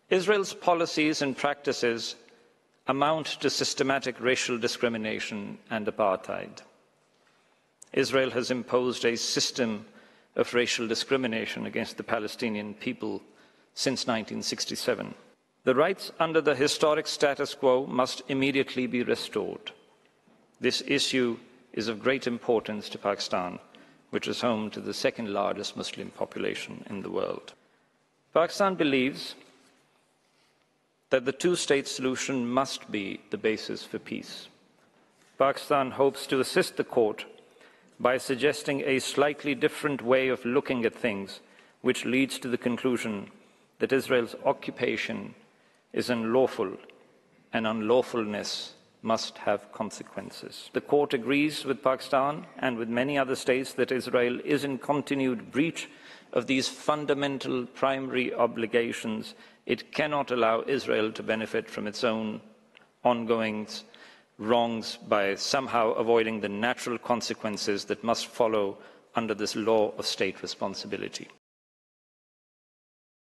Israel's policies and practices amount to systematic racial discrimination and apartheid. Israel has imposed a system of racial discrimination against the Palestinian people since 1967. The rights under the historic status quo must immediately be restored. This issue is of great importance to Pakistan, which is home to the second largest Muslim population in the world. Pakistan believes that the two-state solution must be the basis for peace. Pakistan hopes to assist the court by suggesting a slightly different way of looking at things, which leads to the conclusion that Israel's occupation is unlawful and unlawfulness must have consequences. The court agrees with Pakistan and with many other states that Israel is in continued breach of these fundamental primary obligations. It cannot allow Israel to benefit from its own ongoing wrongs by somehow avoiding the natural consequences that must follow under this law of state responsibility.